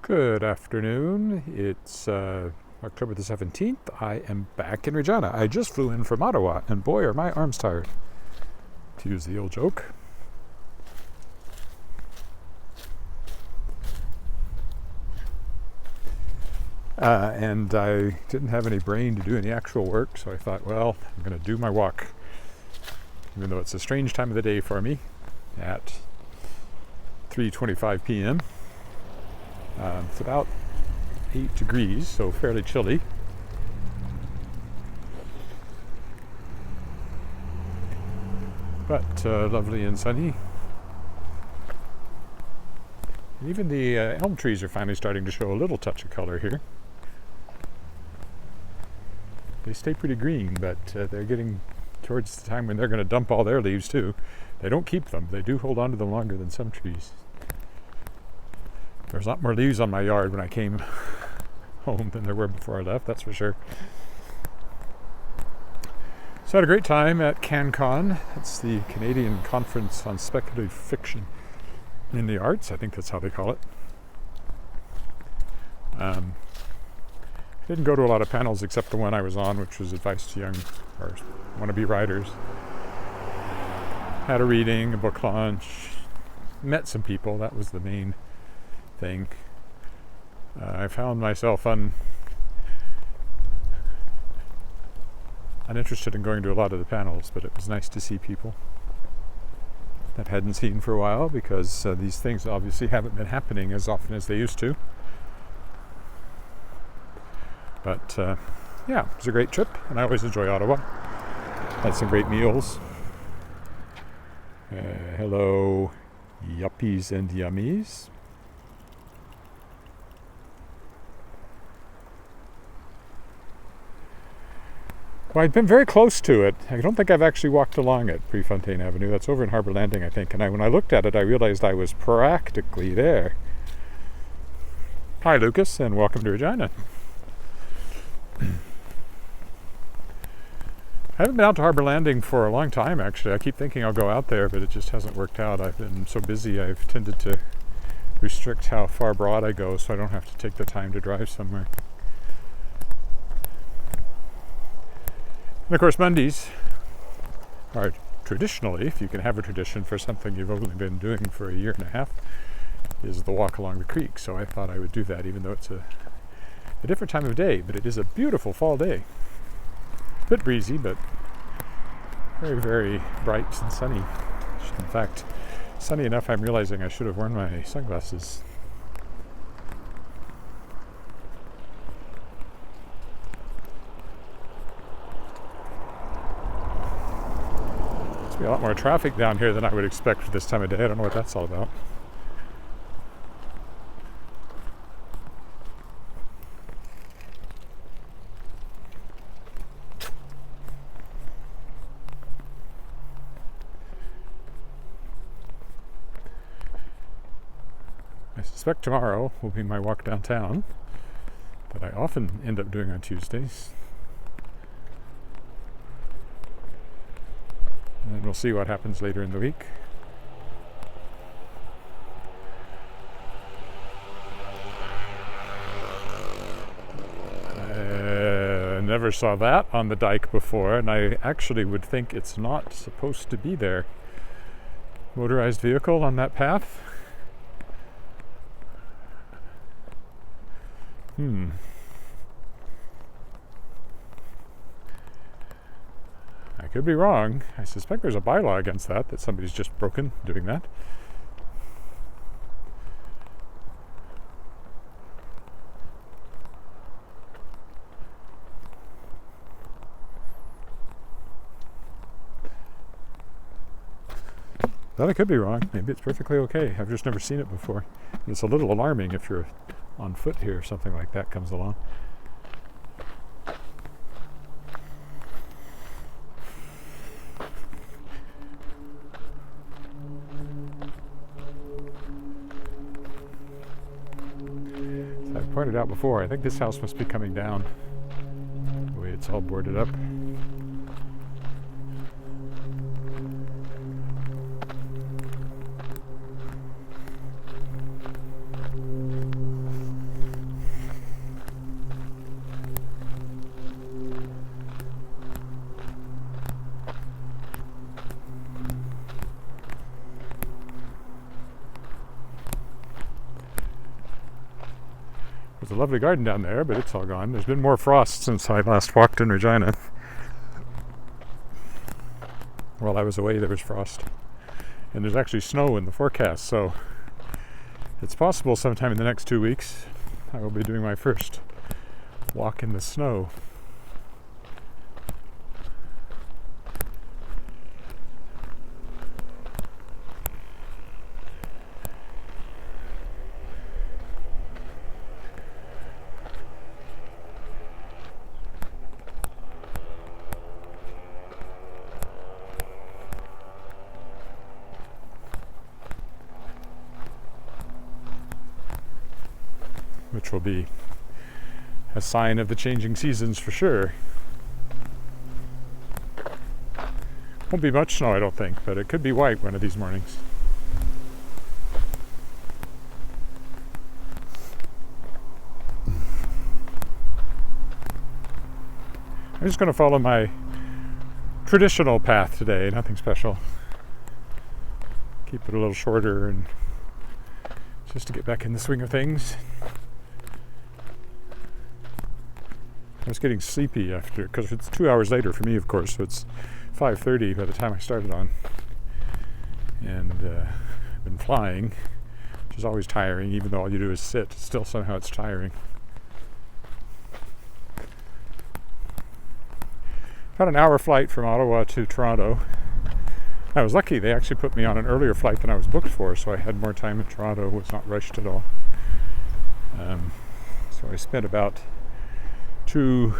Good afternoon. It's October the 17th. I am back in Regina. I just flew in from Ottawa, and boy, are my arms tired, to use the old joke. And I didn't have any brain to do any actual work, so I thought, well, I'm going to do my walk. Even though it's a strange time of the day for me at 3:25 p.m. It's about 8 degrees, so fairly chilly. But lovely and sunny. And even the elm trees are finally starting to show a little touch of color here. They stay pretty green, but they're getting towards the time when they're going to dump all their leaves too. They don't keep them. They do hold on to them longer than some trees. There's a lot more leaves on my yard when I came home than there were before I left, that's for sure. So I had a great time at CanCon. It's the Canadian Conference on Speculative Fiction in the Arts. I think that's how they call it. I didn't go to a lot of panels except the one I was on, which was advice to young or wannabe writers. Had a reading, a book launch, met some people. That was the main thing. I found myself uninterested in going to a lot of the panels, but it was nice to see people that I hadn't seen for a while, because these things obviously haven't been happening as often as they used to. But yeah, it was a great trip, and I always enjoy Ottawa. Had some great meals. Hello, yuppies and yummies. Well, I'd been very close to it. I don't think I've actually walked along it, Prefontaine Avenue. That's over in Harbour Landing, I think. And when I looked at it, I realized I was practically there. Hi, Lucas, and welcome to Regina. I haven't been out to Harbour Landing for a long time, actually. I keep thinking I'll go out there, but it just hasn't worked out. I've been so busy, I've tended to restrict how far abroad I go, so I don't have to take the time to drive somewhere. And of course, Mondays are traditionally, if you can have a tradition for something you've only been doing for a year and a half, is the walk along the creek. So I thought I would do that, even though it's a different time of day, but it is a beautiful fall day. A bit breezy, but very, very bright and sunny. In fact, sunny enough I'm realizing I should have worn my sunglasses. A lot more traffic down here than I would expect for this time of day. I don't know what that's all about. I suspect tomorrow will be my walk downtown that I often end up doing on Tuesdays. And we'll see what happens later in the week. I never saw that on the dike before, and I actually would think it's not supposed to be there. Motorized vehicle on that path? I could be wrong. I suspect there's a bylaw against that somebody's just broken doing that. But I could be wrong. Maybe it's perfectly okay. I've just never seen it before. And it's a little alarming if you're on foot here, something like that comes along. Pointed out before, I think this house must be coming down the way it's all boarded up. There's a lovely garden down there, but it's all gone. There's been more frost since I last walked in Regina. While I was away, there was frost. And there's actually snow in the forecast, so it's possible sometime in the next 2 weeks I will be doing my first walk in the snow. Which will be a sign of the changing seasons for sure. Won't be much snow, I don't think, but it could be white one of these mornings. I'm just going to follow my traditional path today, nothing special. Keep it a little shorter and just to get back in the swing of things. I was getting sleepy after, because it's 2 hours later for me, of course, so it's 5:30 by the time I started on. And I've been flying, which is always tiring, even though all you do is sit. Still, somehow it's tiring. Got an hour flight from Ottawa to Toronto. I was lucky. They actually put me on an earlier flight than I was booked for, so I had more time in Toronto. Was not rushed at all. So I spent about an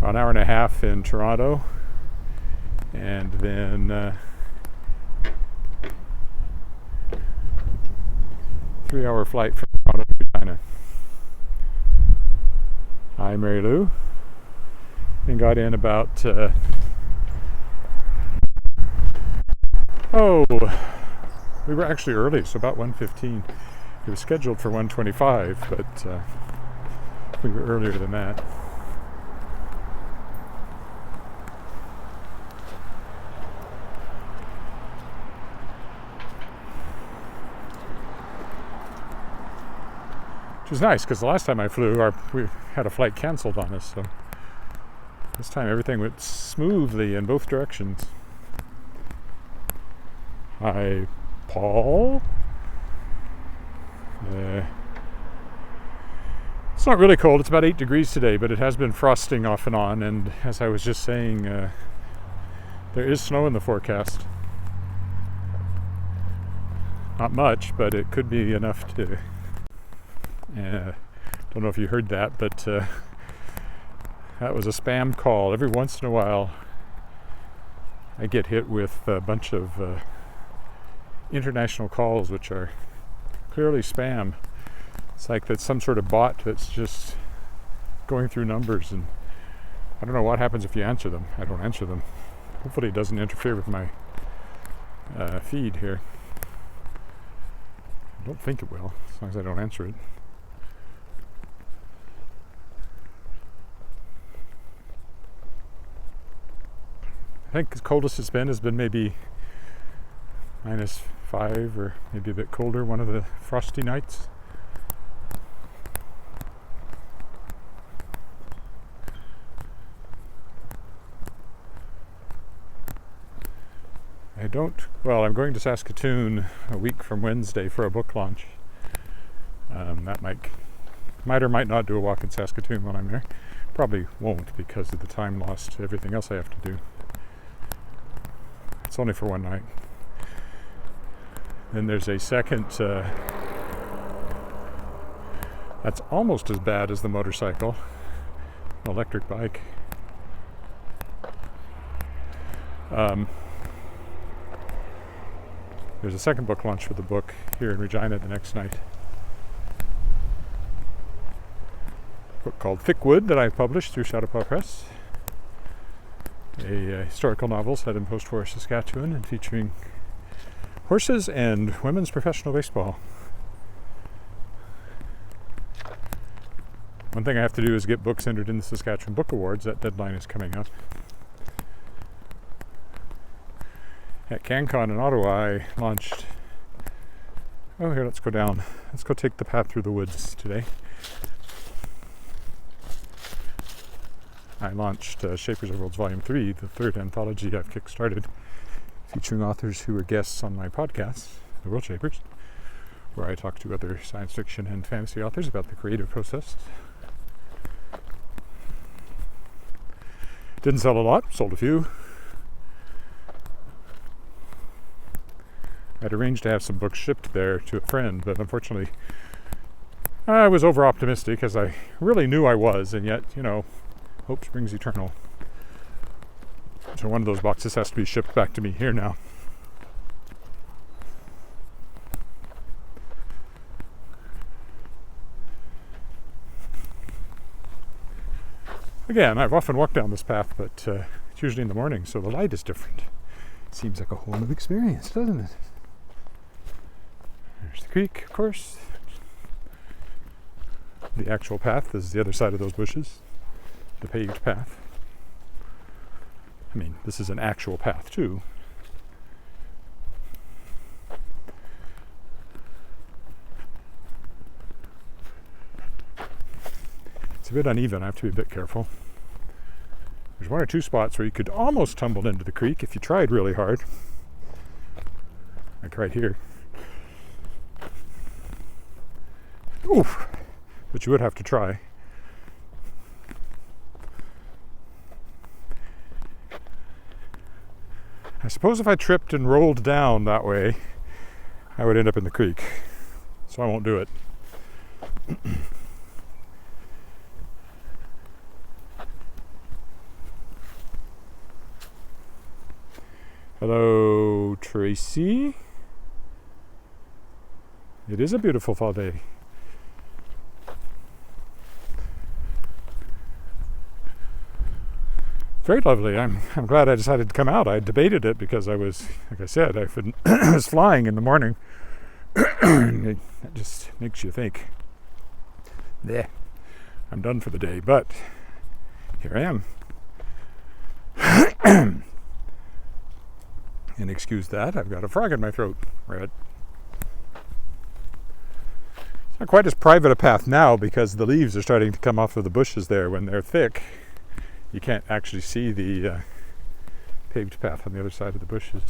hour and a half in Toronto, and then 3-hour flight from Toronto to Regina. Hi, Mary Lou. And got in about we were actually early, so about 1:15. It was scheduled for 1:25, but we were earlier than that. Which was nice, because the last time I flew, we had a flight canceled on us, so this time everything went smoothly in both directions. Hi, Paul. It's not really cold. It's about 8 degrees today, but it has been frosting off and on. And as I was just saying, there is snow in the forecast. Not much, but it could be enough to... don't know if you heard that, but that was a spam call. Every once in a while, I get hit with a bunch of international calls, which are clearly spam. It's like that's some sort of bot that's just going through numbers, and I don't know what happens if you answer them. I don't answer them. Hopefully it doesn't interfere with my feed here. I don't think it will, as long as I don't answer it. I think the coldest it's been has been maybe -5 or maybe a bit colder one of the frosty nights. I'm going to Saskatoon a week from Wednesday for a book launch. That might or might not do a walk in Saskatoon when I'm there. Probably won't, because of the time lost to everything else I have to do. It's only for one night. Then there's a second, that's almost as bad as the motorcycle, electric bike. There's a second book launch for the book here in Regina the next night. A book called Thickwood that I published through Shadowpaw Press. A historical novel set in post-war Saskatchewan and featuring horses and women's professional baseball. One thing I have to do is get books entered in the Saskatchewan Book Awards. That deadline is coming up. At CanCon in Ottawa, I launched Oh, here, let's go down. Let's go take the path through the woods today. I launched Shapers of Worlds Volume 3, the third anthology I've kickstarted, featuring authors who were guests on my podcast, The World Shapers, where I talk to other science fiction and fantasy authors about the creative process. Didn't sell a lot, sold a few. I'd arranged to have some books shipped there to a friend, but unfortunately I was over-optimistic, as I really knew I was, and yet, hope springs eternal. So one of those boxes has to be shipped back to me here now. Again, I've often walked down this path, but it's usually in the morning, so the light is different. Seems like a whole new experience, doesn't it? There's the creek, of course. The actual path is the other side of those bushes. The paved path. I mean, this is an actual path too. It's a bit uneven, I have to be a bit careful. There's one or two spots where you could almost tumble into the creek if you tried really hard. Like right here. Oof! But you would have to try. I suppose if I tripped and rolled down that way, I would end up in the creek. So I won't do it. Hello, Tracy. It is a beautiful fall day. Very lovely. I'm glad I decided to come out. I debated it because I was, like I said, I was flying in the morning. That just makes you think, yeah, I'm done for the day. But here I am. And excuse that, I've got a frog in my throat. Right. It's not quite as private a path now because the leaves are starting to come off of the bushes there. When they're thick, you can't actually see the paved path on the other side of the bushes.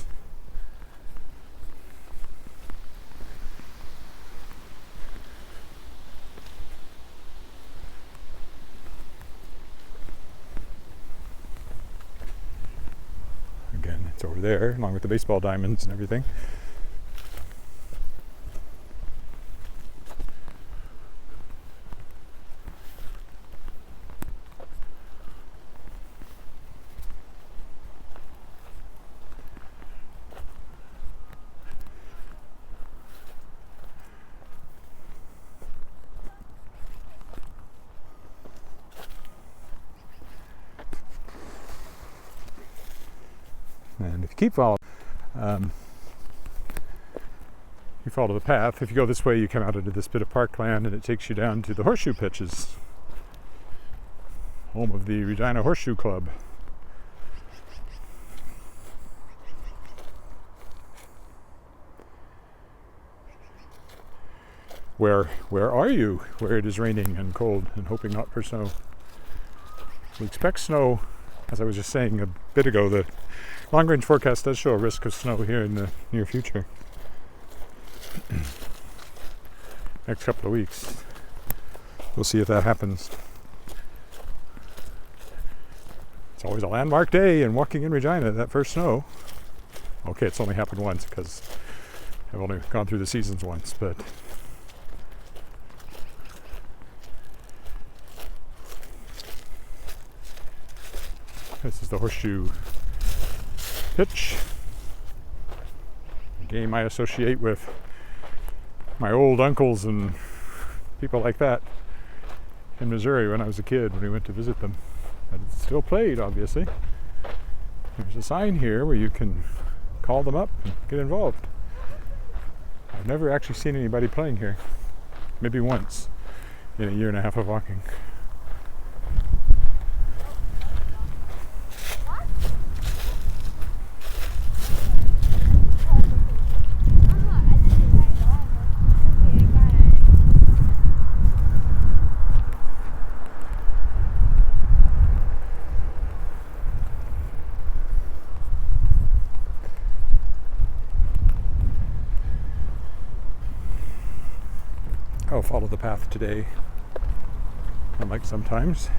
Again, it's over there, along with the baseball diamonds and everything. And if you keep following, you follow the path. If you go this way, you come out into this bit of parkland, and it takes you down to the Horseshoe pitches, home of the Regina Horseshoe Club. Where are you? Where it is raining and cold and hoping not for snow. We expect snow, as I was just saying a bit ago. The long-range forecast does show a risk of snow here in the near future. Next couple of weeks. We'll see if that happens. It's always a landmark day in walking in Regina, that first snow. Okay, it's only happened once because I've only gone through the seasons once, but this is the Horseshoe pitch, a game I associate with my old uncles and people like that in Missouri when I was a kid, when we went to visit them. And it's still played, obviously. There's a sign here where you can call them up and get involved. I've never actually seen anybody playing here. Maybe once in a year and a half of walking. I'll follow the path today, unlike sometimes.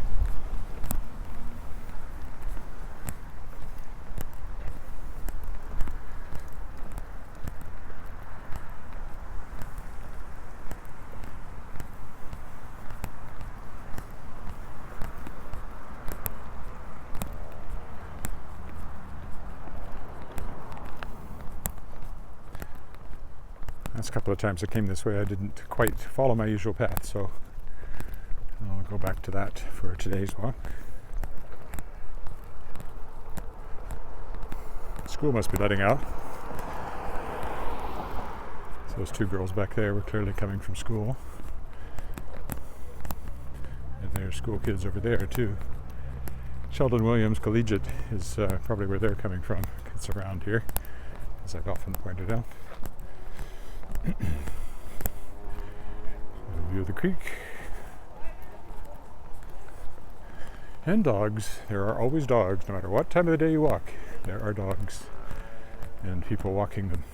Last couple of times I came this way I didn't quite follow my usual path, so I'll go back to that for today's walk. School must be letting out. So those two girls back there were clearly coming from school. And there's school kids over there too. Sheldon Williams Collegiate is probably where they're coming from. It's around here, as I've often pointed out. View of the creek. And dogs. There are always dogs, no matter what time of the day you walk. There are dogs and people walking them.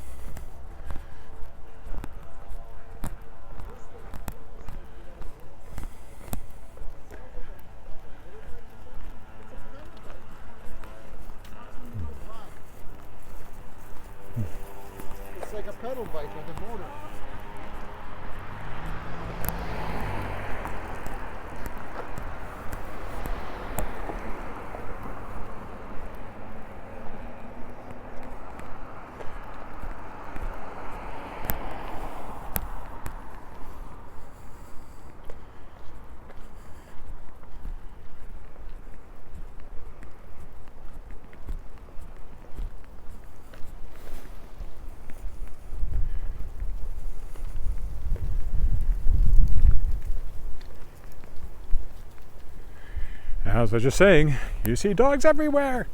It's like a pedal bike with a motor. As I was just saying, you see dogs everywhere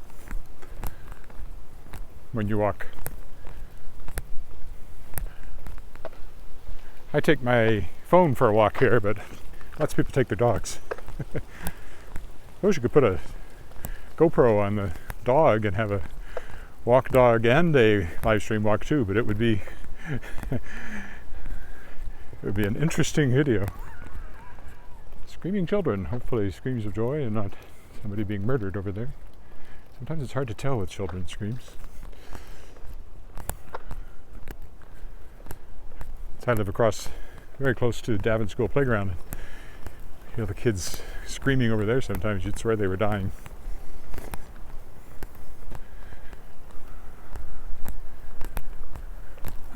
when you walk. I take my phone for a walk here, but lots of people take their dogs. I wish you could put a GoPro on the dog and have a walk dog and a live stream walk too, but it would be an interesting video. Screaming children, hopefully screams of joy and not somebody being murdered over there. Sometimes it's hard to tell with children's screams. So I live very close to Davin School playground. You hear the kids screaming over there sometimes, you'd swear they were dying.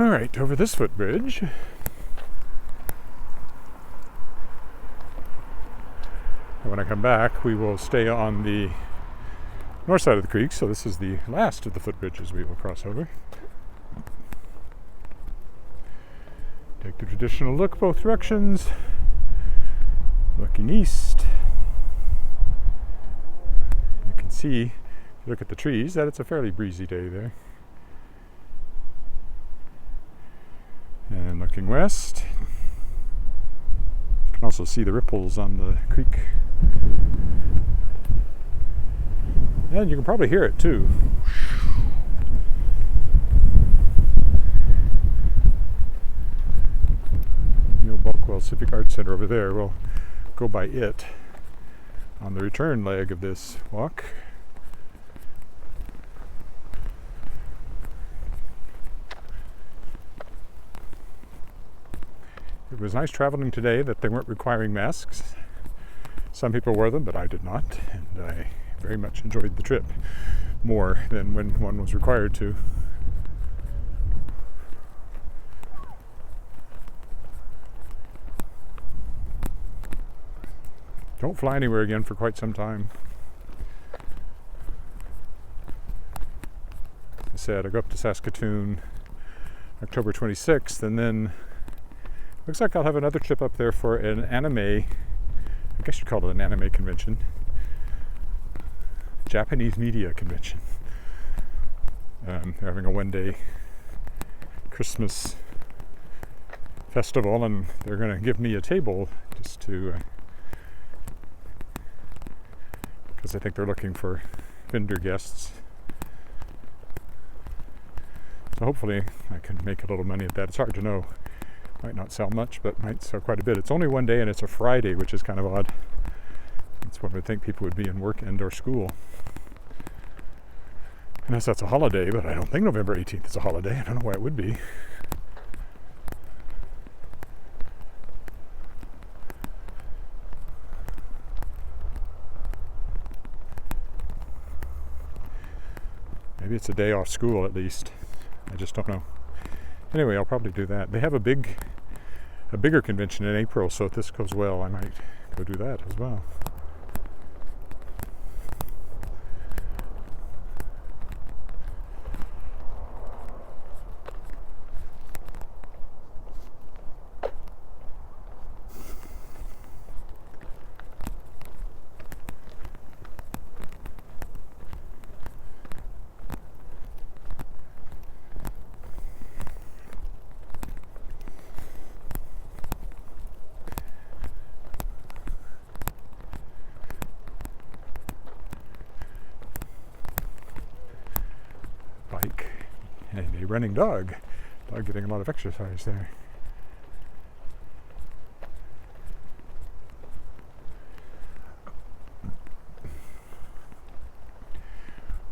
Alright, over this footbridge. When I come back, we will stay on the north side of the creek, so this is the last of the footbridges we will cross over. Take the traditional look both directions, looking east. You can see, if you look at the trees, that it's a fairly breezy day there. And looking west, you can also see the ripples on the creek. And you can probably hear it too. Bulkwell Civic Arts Center over there. We'll go by it on the return leg of this walk. It was nice traveling today that they weren't requiring masks. Some people wore them, but I did not, and I very much enjoyed the trip more than when one was required to. Don't fly anywhere again for quite some time. As I said, I go up to Saskatchewan October 26th, and then looks like I'll have another trip up there for an anime, I guess you'd call it an anime convention. Japanese media convention. They're having a one-day Christmas festival, and they're going to give me a table just to, because I think they're looking for vendor guests. So hopefully I can make a little money at that. It's hard to know Might not sell much, but might sell quite a bit. It's only one day and it's a Friday, which is kind of odd. That's when I would think people would be in work and or school. Unless that's a holiday, but I don't think November 18th is a holiday. I don't know why it would be. Maybe it's a day off school at least. I just don't know. Anyway, I'll probably do that. They have a bigger convention in April, so if this goes well, I might go do that as well. Bike and a running dog. Dog getting a lot of exercise there.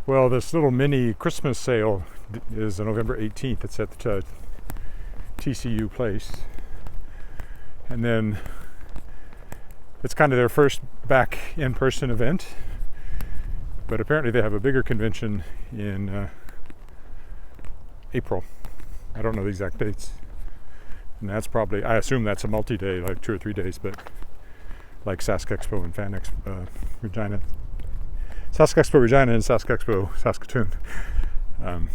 Well, this little mini Christmas sale is November 18th. It's at the TCU place. And then it's kind of their first back in-person event. But apparently they have a bigger convention in April. I don't know the exact dates. And that's probably, I assume that's a multi-day, like 2 or 3 days, but like Saskexpo and Regina. Saskexpo Regina and Saskexpo Saskatoon. But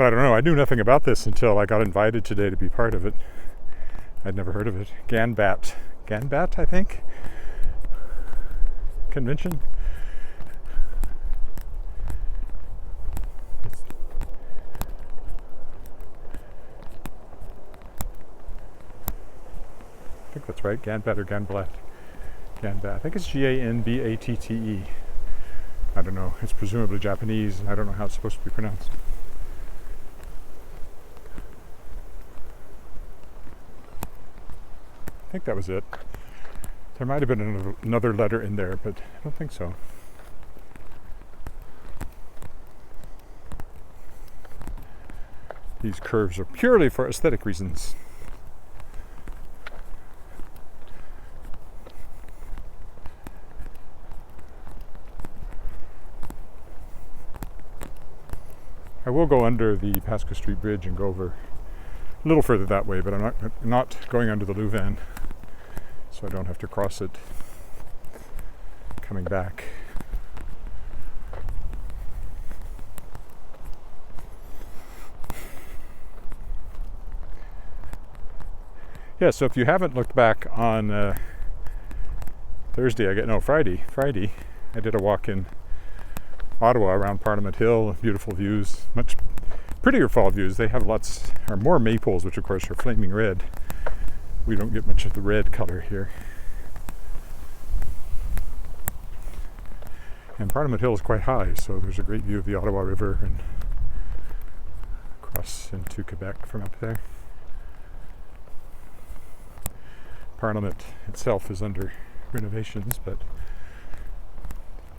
I don't know, I knew nothing about this until I got invited today to be part of it. I'd never heard of it. Ganbat, I think? Convention? I think that's right, Ganbat or Ganblat. Ganbat. I think it's Ganbatte. I don't know. It's presumably Japanese, and I don't know how it's supposed to be pronounced. I think that was it. There might have been another letter in there, but I don't think so. These curves are purely for aesthetic reasons. I will go under the Pasco Street Bridge and go over a little further that way, but I'm not going under the Louvain, so I don't have to cross it coming back. Yeah, so if you haven't looked back on Friday, I did a walk in Ottawa around Parliament Hill, beautiful views, much prettier fall views. They have more maples, which of course are flaming red. We don't get much of the red color here. And Parliament Hill is quite high, so there's a great view of the Ottawa River and across into Quebec from up there. Parliament itself is under renovations, but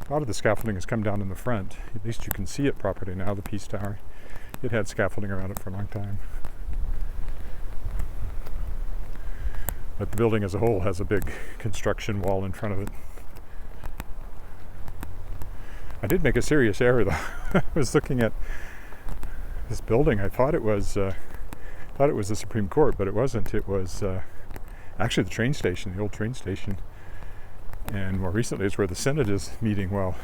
a lot of the scaffolding has come down in the front. At least you can see it properly now, the Peace Tower. It had scaffolding around it for a long time. But the building as a whole has a big construction wall in front of it. I did make a serious error though. I was looking at this building. I thought it was the Supreme Court, but it wasn't. It was actually the train station, the old train station. And more recently, it's where the Senate is meeting while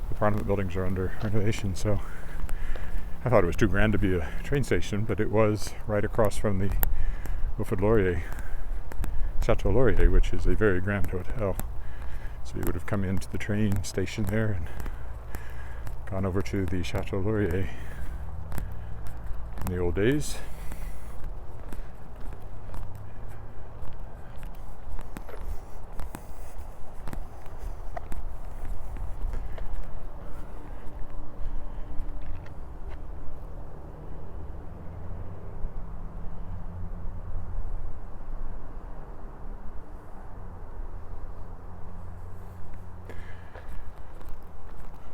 the Parliament buildings are under renovation. So I thought it was too grand to be a train station, but it was right across from the Chateau Laurier, which is a very grand hotel. So you would have come into the train station there and gone over to the Chateau Laurier in the old days.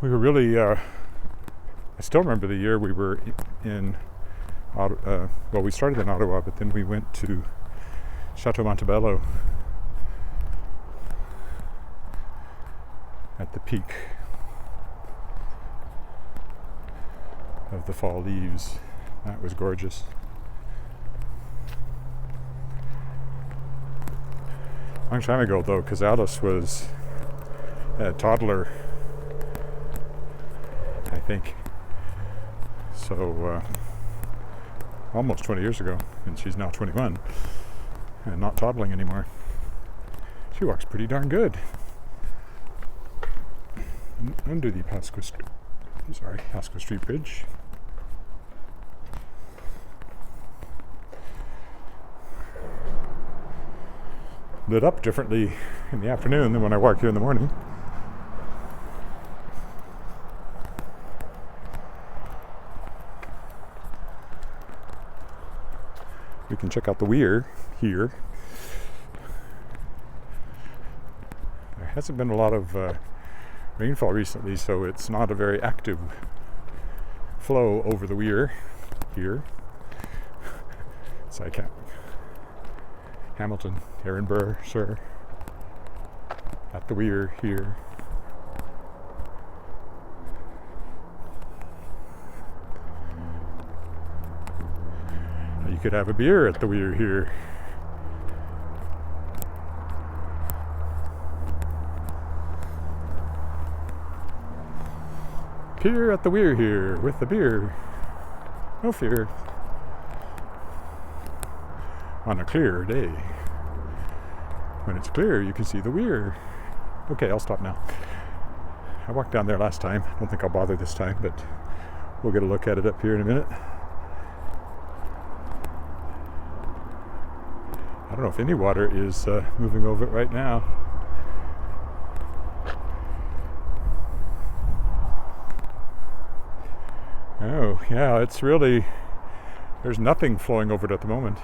we were really, I still remember the year we were in, well, we started in Ottawa, but then we went to Chateau Montebello at the peak of the fall leaves. That was gorgeous. Long time ago though, because Alice was a toddler, I think. So almost 20 years ago, and she's now 21 and not toddling anymore. She walks pretty darn good. Under the Pasco Street Bridge. Lit up differently in the afternoon than when I walk here in the morning. We can check out the weir here. There hasn't been a lot of rainfall recently, so it's not a very active flow over the weir here. It's like Hamilton, Erinburg, sir, at the weir here. You could have a beer at the weir here. Here at the weir here with the beer. No fear. On a clear day. When it's clear, you can see the weir. Okay, I'll stop now. I walked down there last time. I don't think I'll bother this time, but we'll get a look at it up here in a minute. I don't know if any water is moving over it right now. Oh, yeah, it's really, there's nothing flowing over it at the moment.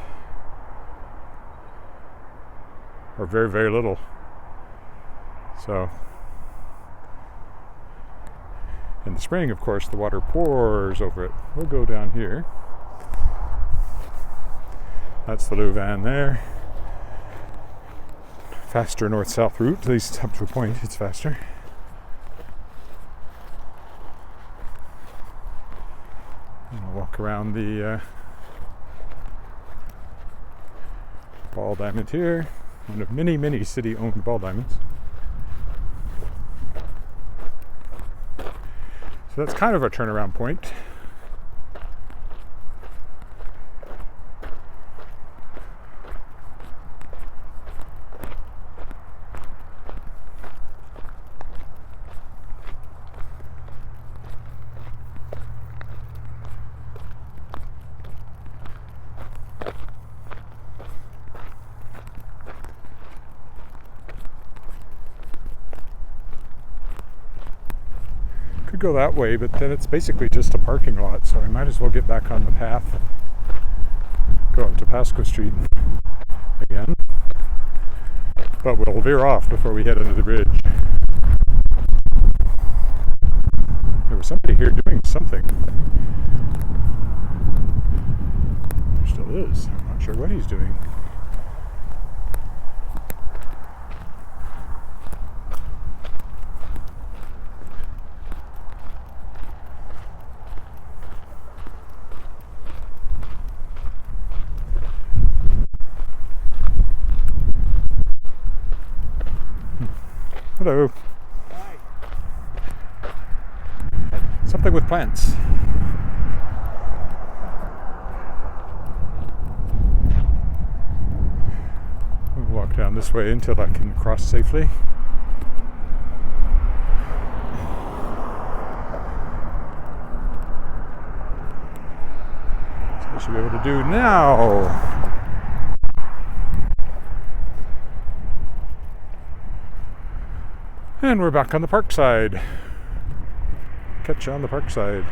Or very, very little. So, in the spring, of course, the water pours over it. We'll go down here. That's the Louvain there. Faster north-south route, at least up to a point, it's faster. And I'll walk around the ball diamond here. One of many, many city-owned ball diamonds. So that's kind of a turnaround point. Go that way, but then it's basically just a parking lot, so I might as well get back on the path, go up to Pasco Street again, but we'll veer off before we head under the bridge. There was somebody here doing something. There still is. I'm not sure what he's doing. Hello. Hi. Something with plants. We'll walk down this way until I can cross safely. So I should be able to do now. And we're back on the park side. Catch you on the park side.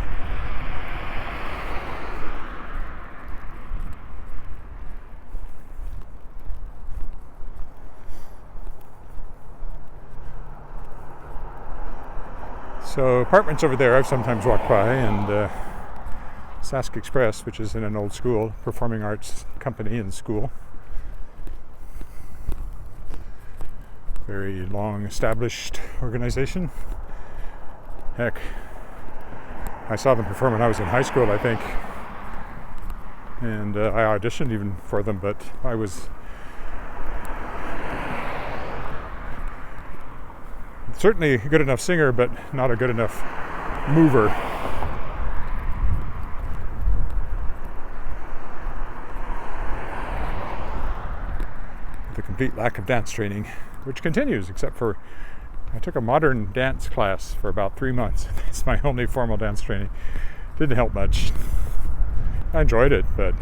So apartments over there I've sometimes walked by, and Sask Express, which is in an old school, performing arts company and school. Very long established organization. Heck, I saw them perform when I was in high school, I think. And I auditioned even for them, but I was certainly a good enough singer, but not a good enough mover. The complete lack of dance training, which continues, except for I took a modern dance class for about 3 months. It's my only formal dance training. Didn't help much. I enjoyed it, but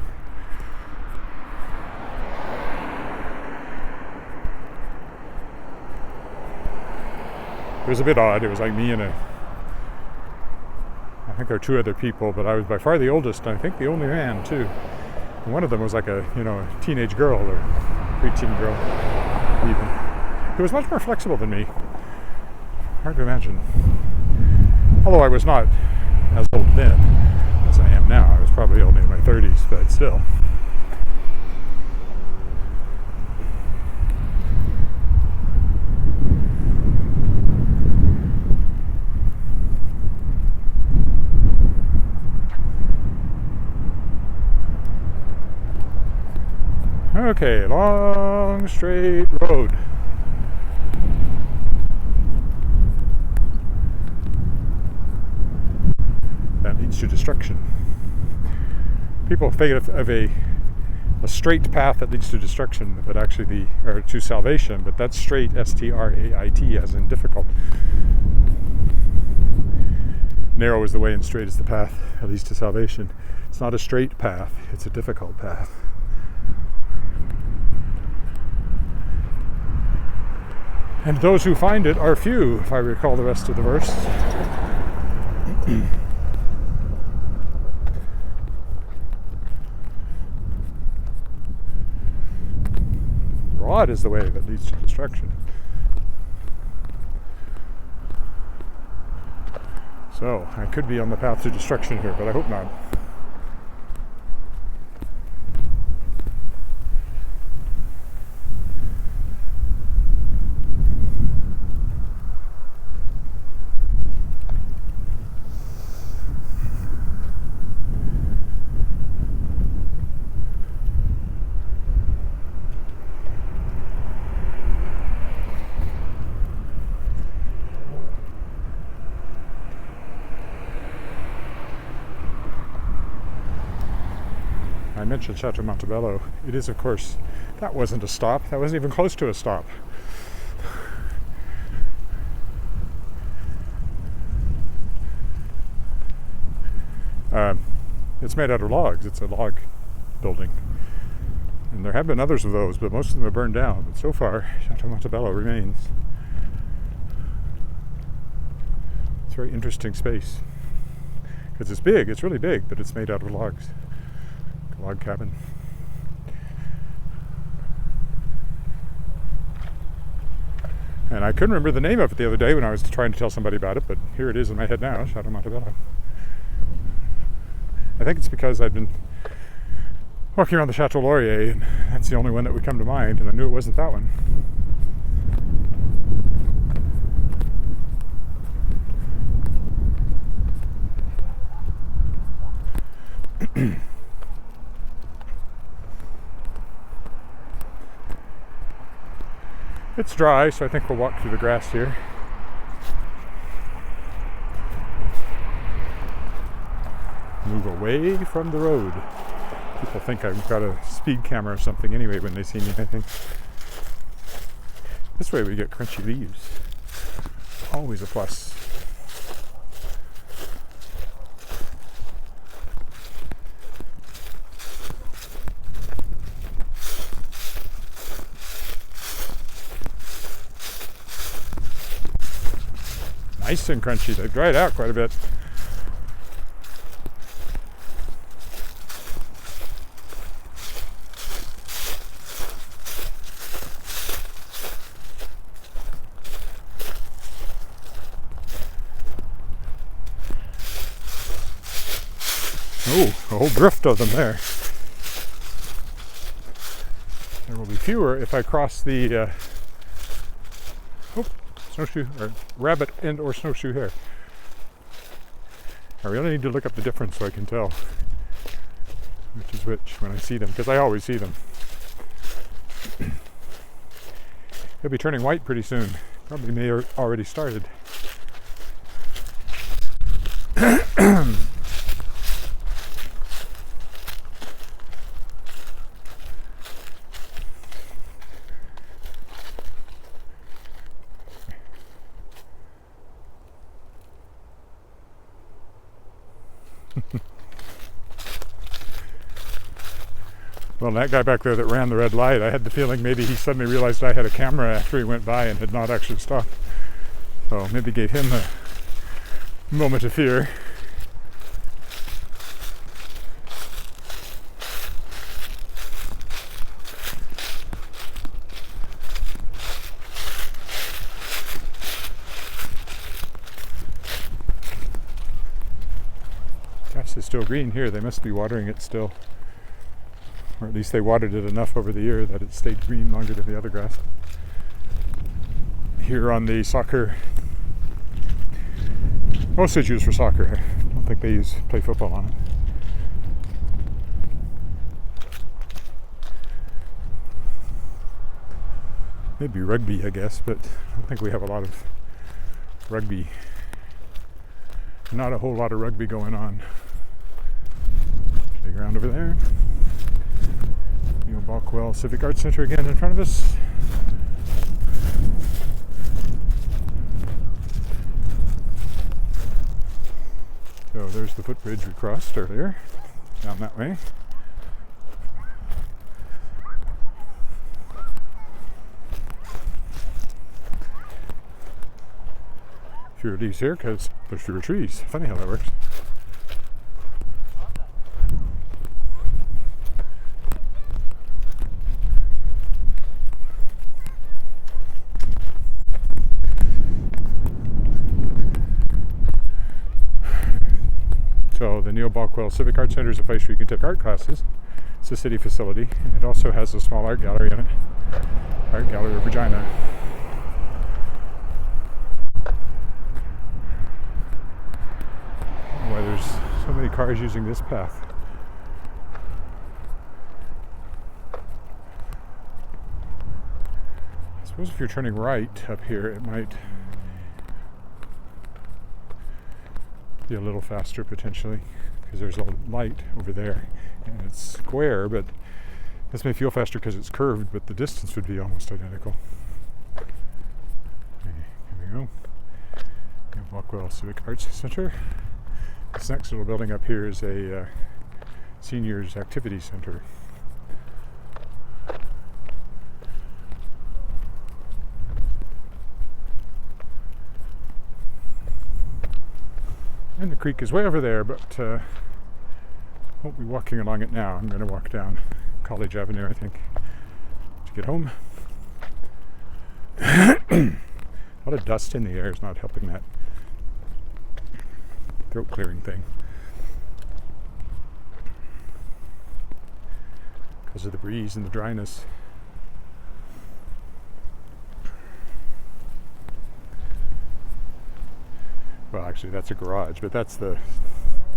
it was a bit odd. It was like me and I think there were 2 other people, but I was by far the oldest, and I think the only man too. And one of them was like a teenage girl or preteen girl even. He was much more flexible than me. Hard to imagine. Although I was not as old then as I am now. I was probably only in my 30s, but still. Okay, long straight road. That leads to destruction. People think of a straight path that leads to destruction, but actually or to salvation, but that's straight, straight, as in difficult. Narrow is the way and straight is the path that leads to salvation. It's not a straight path, it's a difficult path. And those who find it are few, if I recall the rest of the verse. Broad is the way that leads to destruction. So, I could be on the path to destruction here, but I hope not. I mentioned Chateau Montebello. It is, of course, that wasn't a stop. That wasn't even close to a stop. It's made out of logs. It's a log building. And there have been others of those, but most of them are burned down. But so far, Chateau Montebello remains. It's a very interesting space. Because it's big, it's really big, but it's made out of logs. Log cabin. And I couldn't remember the name of it the other day when I was trying to tell somebody about it, but here it is in my head now, Chateau Montebello. I think it's because I've been walking around the Chateau Laurier, and that's the only one that would come to mind, and I knew it wasn't that one. It's dry, so I think we'll walk through the grass here. Move away from the road. People think I've got a speed camera or something anyway when they see me, I think. This way we get crunchy leaves. Always a plus. Nice and crunchy. They've dried out quite a bit. Oh, a whole drift of them there. There will be fewer if I cross the snowshoe or rabbit and or snowshoe hare. I really need to look up the difference so I can tell which is which when I see them, because I always see them. He'll be turning white pretty soon. Probably may have already started. Well, that guy back there that ran the red light, I had the feeling maybe he suddenly realized I had a camera after he went by and had not actually stopped. So maybe gave him a moment of fear. Grass is still green here. They must be watering it still. Or at least they watered it enough over the year that it stayed green longer than the other grass. Here on the soccer, most it's used for soccer. I don't think they play football on it. Maybe rugby, I guess, but I don't think we have a lot of rugby. Not a whole lot of rugby going on. Playground over there. Buckwell Civic Arts Center again in front of us. So there's the footbridge we crossed earlier, down that way. Fewer leaves here because there's fewer trees. Funny how that works. So the Buckwell Civic Arts Center is a place where you can take art classes. It's a city facility, and it also has a small art gallery in it. Art Gallery of Regina. Why there's so many cars using this path. I suppose if you're turning right up here, it might be a little faster potentially, because there's a light over there and it's square, but this may feel faster because it's curved, but the distance would be almost identical. Okay, here we go. Buckwell Civic Arts Center. This next little building up here is a seniors activity center. And the creek is way over there, but won't be walking along it now. I'm going to walk down College Avenue, I think, to get home. A lot of dust in the air is not helping that throat clearing thing. Because of the breeze and the dryness. Well, actually, that's a garage, but that's the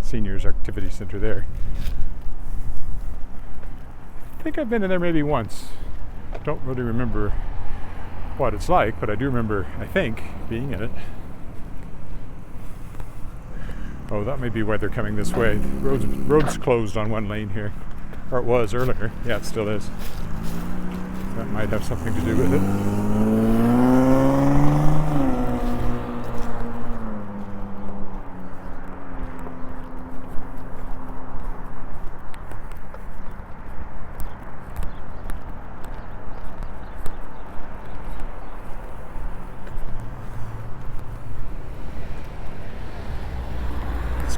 seniors activity center there. I think I've been in there maybe once. Don't really remember what it's like, but I do remember, I think, being in it. Oh, that may be why they're coming this way. Road's closed on one lane here. Or it was earlier. Yeah, it still is. That might have something to do with it.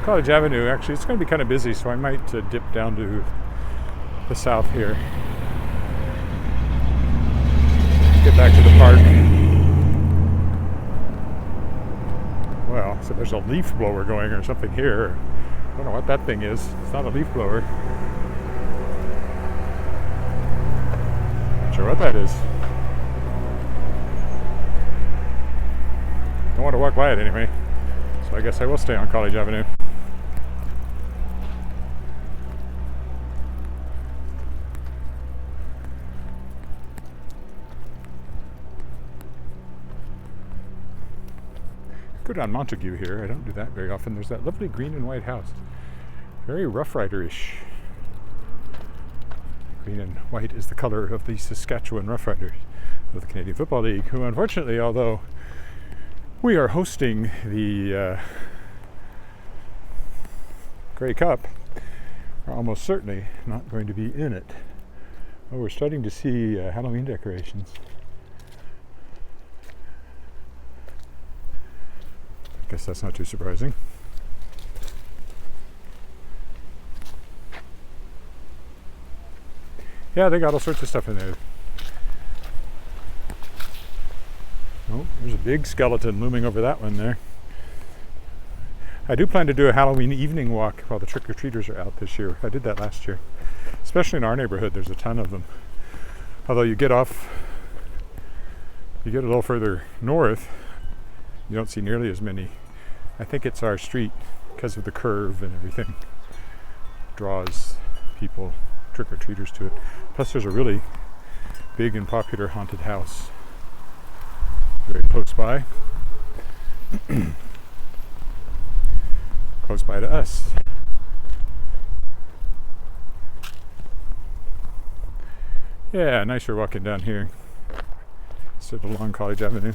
College Avenue, actually, it's going to be kind of busy, so I might dip down to the south here. Get back to the park. Well, so there's a leaf blower going or something here. I don't know what that thing is. It's not a leaf blower. Not sure what that is. Don't want to walk by it anyway. So I guess I will stay on College Avenue. Go down Montague here. I don't do that very often. There's that lovely green and white house. Very Rough Rider-ish. Green and white is the color of the Saskatchewan Rough Riders of the Canadian Football League, who unfortunately, although we are hosting the Grey Cup, are almost certainly not going to be in it. Oh, we're starting to see Halloween decorations. I guess that's not too surprising. Yeah, they got all sorts of stuff in there. Oh, there's a big skeleton looming over that one there. I do plan to do a Halloween evening walk while the trick-or-treaters are out this year. I did that last year. Especially in our neighborhood, there's a ton of them. Although you get a little further north, you don't see nearly as many. I think it's our street, because of the curve and everything, draws people, trick-or-treaters, to it. Plus there's a really big and popular haunted house very close by. Close by to us. Yeah, nicer walking down here instead of along College Avenue.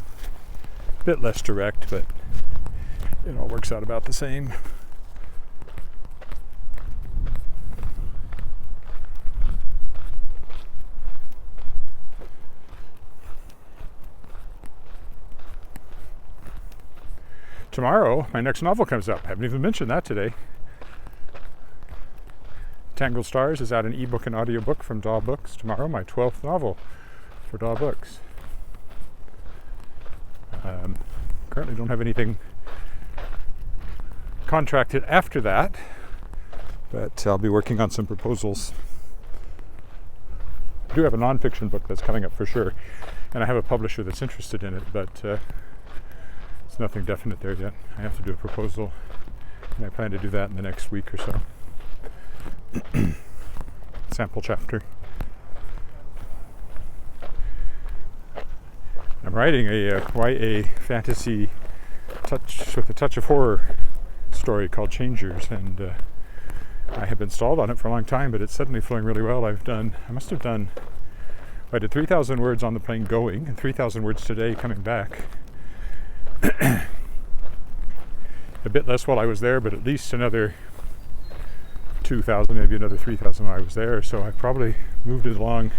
A bit less direct, but it all works out about the same. Tomorrow, my next novel comes up. I haven't even mentioned that today. Tangled Stars is out an ebook and audiobook from Daw Books. Tomorrow, my 12th novel for Daw Books. Currently don't have anything contracted after that, but I'll be working on some proposals. I do have a nonfiction book that's coming up for sure, and I have a publisher that's interested in it, but it's nothing definite there yet. I have to do a proposal, and I plan to do that in the next week or so. Sample chapter. I'm writing a YA fantasy with a touch of horror story called Changers, and I have been stalled on it for a long time, but it's suddenly flowing really well. I did 3,000 words on the plane going and 3,000 words today coming back. A bit less while I was there, but at least another 2,000, maybe another 3,000 while I was there. So I probably moved it along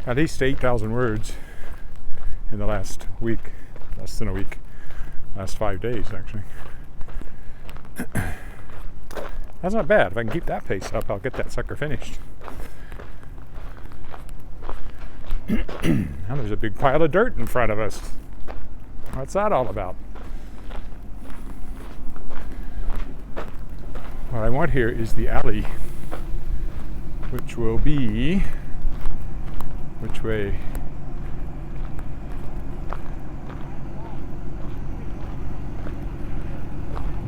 at least 8,000 words in the last week, less than a week, last 5 days actually. That's not bad. If I can keep that pace up, I'll get that sucker finished. Now there's a big pile of dirt in front of us. What's that all about? What I want here is the alley, which will be, which way?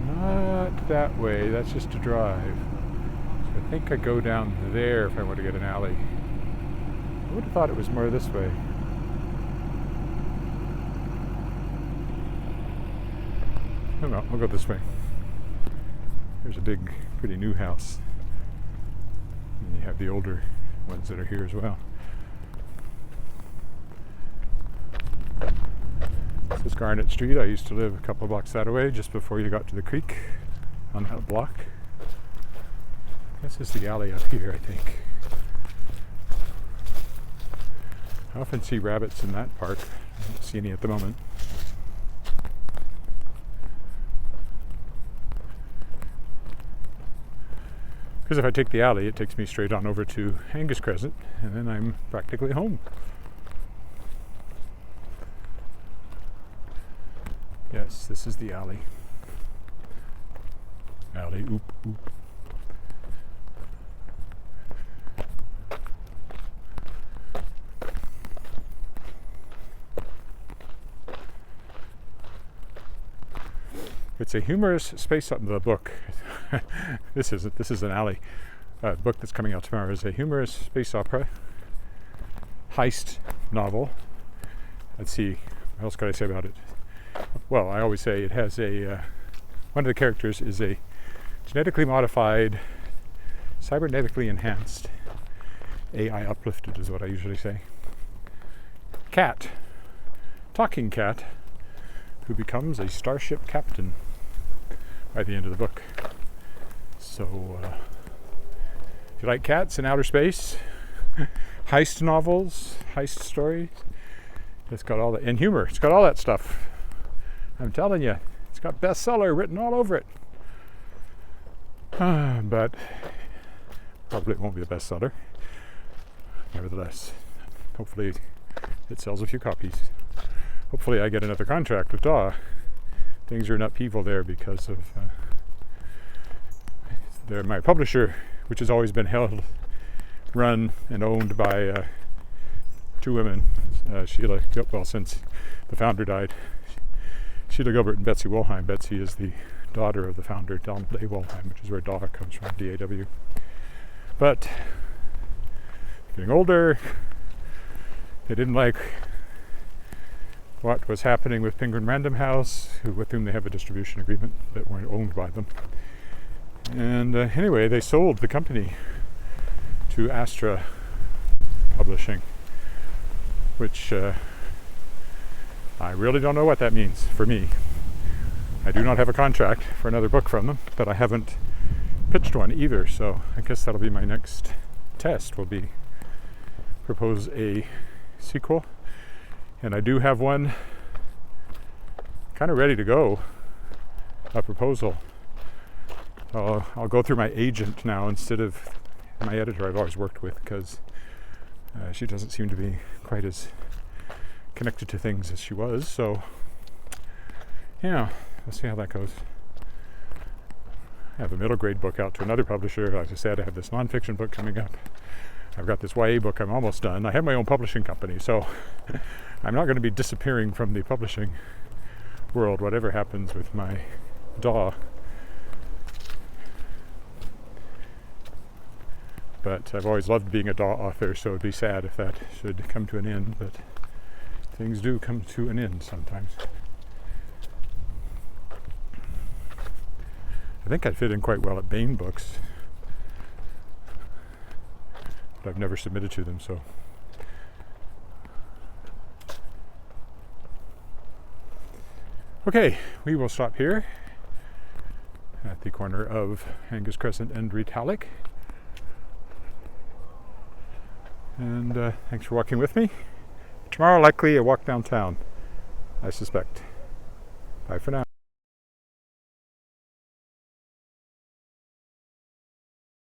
Not that way, that's just a drive. So I think I go down there if I want to get an alley. I would have thought it was more this way. Oh no, we'll go this way. There's a big, pretty new house. And you have the older ones that are here as well. This is Garnet Street. I used to live a couple of blocks that way, just before you got to the creek on that block. This is the alley up here, I think. I often see rabbits in that park. I don't see any at the moment. Because if I take the alley, it takes me straight on over to Angus Crescent, and then I'm practically home. Yes, this is the alley. Alley oop oop. It's a humorous space up in the book. This is an alley. Book that's coming out tomorrow is a humorous space opera heist novel. Let's see, what else could I say about it? Well, I always say it has a one of the characters is a genetically modified, cybernetically enhanced, AI uplifted is what I usually say, cat, talking cat, who becomes a starship captain by the end of the book. So if you like cats in outer space, heist novels, heist stories, it's got all that, and humor, it's got all that stuff. I'm telling you, it's got bestseller written all over it. But probably it won't be a bestseller. Nevertheless, hopefully it sells a few copies. Hopefully I get another contract with DAW. Things are in upheaval there because of they're my publisher, which has always been held, run, and owned by two women, Sheila, well, since the founder died, Sheila Gilbert and Betsy Wolheim. Betsy is the daughter of the founder, Donald A. Wolheim, which is where DAW comes from, D-A-W. But getting older, they didn't like what was happening with Penguin Random House, with whom they have a distribution agreement that weren't owned by them. And anyway, they sold the company to Astra Publishing, which I really don't know what that means for me. I do not have a contract for another book from them, but I haven't pitched one either, so I guess that'll be my next test, will be propose a sequel. And I do have one kind of ready to go, a proposal. I'll go through my agent now instead of my editor I've always worked with, because she doesn't seem to be quite as connected to things as she was. So yeah, let's see how that goes. I have a middle grade book out to another publisher. Like I said, I have this nonfiction book coming up. I've got this YA book I'm almost done. I have my own publishing company, so I'm not going to be disappearing from the publishing world, whatever happens with my DAW. But I've always loved being a DAW author, so it'd be sad if that should come to an end, but things do come to an end sometimes. I think I'd fit in quite well at Bain Books, but I've never submitted to them, so. Okay, we will stop here at the corner of Angus Crescent and Retallick. And thanks for walking with me. Tomorrow, likely a walk downtown, I suspect. Bye for now.